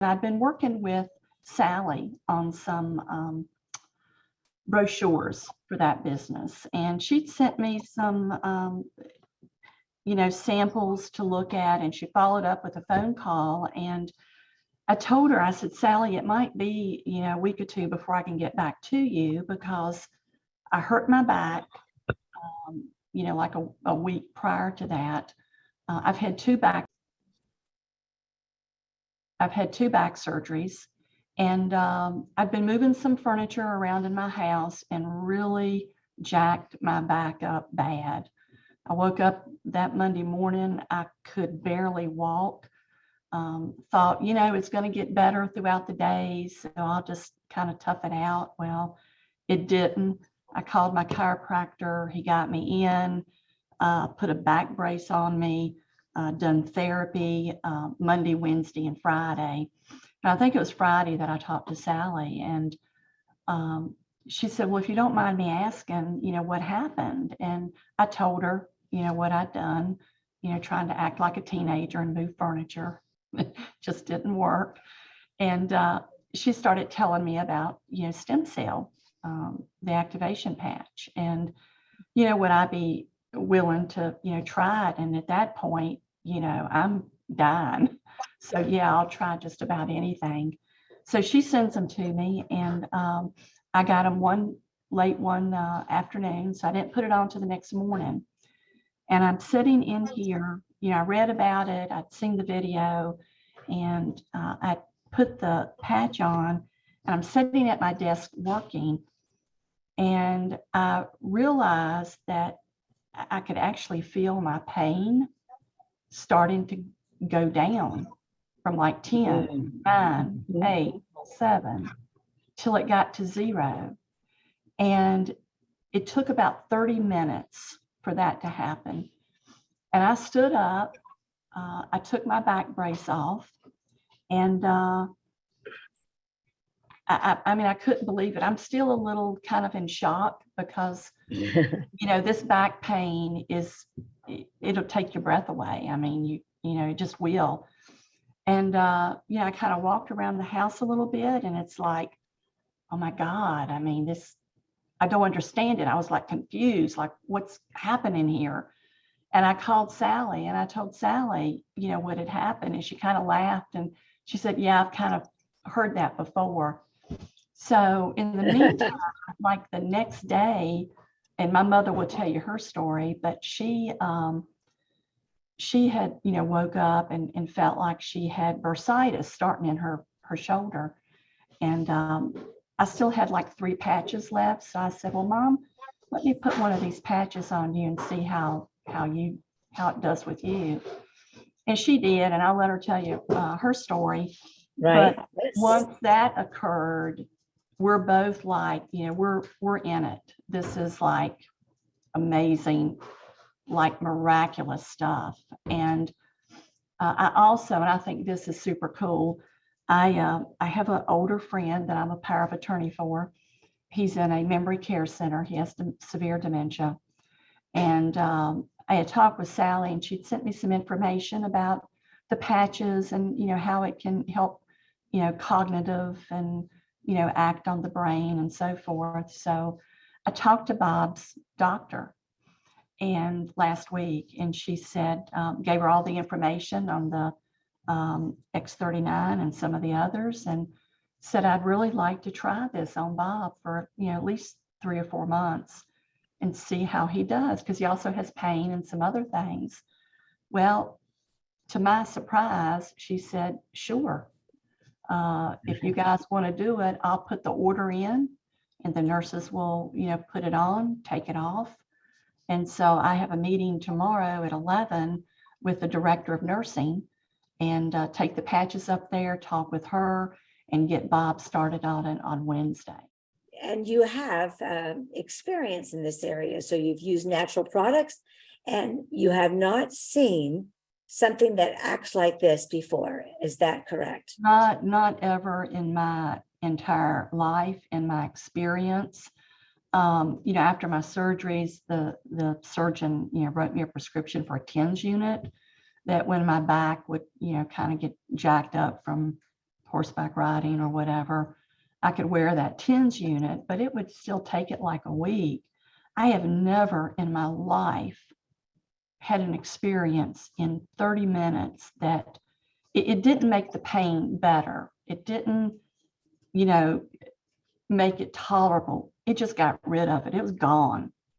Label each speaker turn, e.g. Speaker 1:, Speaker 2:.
Speaker 1: I'd been working with Sally on some brochures for that business, and she'd sent me some samples to look at, and she followed up with a phone call. And I told her, I said, Sally, it might be, a week or two before I can get back to you, because I hurt my back, like a week prior to that. I've had two back surgeries, and I've been moving some furniture around in my house and really jacked my back up bad. I woke up that Monday morning, I could barely walk. Thought, it's going to get better throughout the days, so I'll just kind of tough it out. Well, it didn't. I called my chiropractor. He got me in, put a back brace on me, done therapy Monday, Wednesday, and Friday. And I think it was Friday that I talked to Sally, and she said, well, if you don't mind me asking, what happened? And I told her, what I'd done, trying to act like a teenager and move furniture. It just didn't work. And she started telling me about, stem cell, the activation patch. And, would I be willing to, try it? And at that point, I'm dying. So yeah, I'll try just about anything. So she sends them to me, and I got them late one afternoon. So I didn't put it on till the next morning. And I'm sitting in here, I read about it, I'd seen the video, and I put the patch on, and I'm sitting at my desk working, and I realized that I could actually feel my pain starting to go down from like 10, 9, 8, 7, till it got to 0. And it took about 30 minutes for that to happen. And I stood up, I took my back brace off, and I couldn't believe it. I'm still a little kind of in shock, because, this back pain it'll take your breath away. I mean, it just will. And, I kind of walked around the house a little bit, and it's like, oh my God, I don't understand it. I was like confused, like what's happening here? And I called Sally, and I told Sally, what had happened. And she kind of laughed, and she said, yeah, I've kind of heard that before. So in the meantime, like the next day, and my mother will tell you her story, but she had, woke up and felt like she had bursitis starting in her shoulder. And I still had like 3 patches left. So I said, well, Mom, let me put one of these patches on you and see how it does with you. And she did, and I'll let her tell you her story.
Speaker 2: Right.
Speaker 1: But once that occurred, we're both like, we're in it. This is like amazing, like miraculous stuff. And I also, and I think this is super cool, I have an older friend that I'm a power of attorney for. He's in a memory care center. He has severe dementia. And I had talked with Sally, and she'd sent me some information about the patches and, how it can help, cognitive and, act on the brain and so forth. So I talked to Bob's doctor and last week, and she said, gave her all the information on the X39 and some of the others, and said, I'd really like to try this on Bob for, at least 3 or 4 months and see how he does, because he also has pain and some other things. Well, to my surprise, she said, sure. If you guys want to do it, I'll put the order in, and the nurses will, put it on, take it off. And so I have a meeting tomorrow at 11 with the director of nursing, and take the patches up there, talk with her, and get Bob started on it on Wednesday.
Speaker 2: And you have experience in this area. So you've used natural products, and you have not seen something that acts like this before. Is that correct?
Speaker 1: Not ever in my entire life, in my experience. After my surgeries, the surgeon, wrote me a prescription for a TENS unit, that when my back would, kind of get jacked up from horseback riding or whatever, I could wear that TENS unit, but it would still take it like a week. I have never in my life had an experience in 30 minutes that it didn't make the pain better. It didn't, make it tolerable. It just got rid of it. It was gone.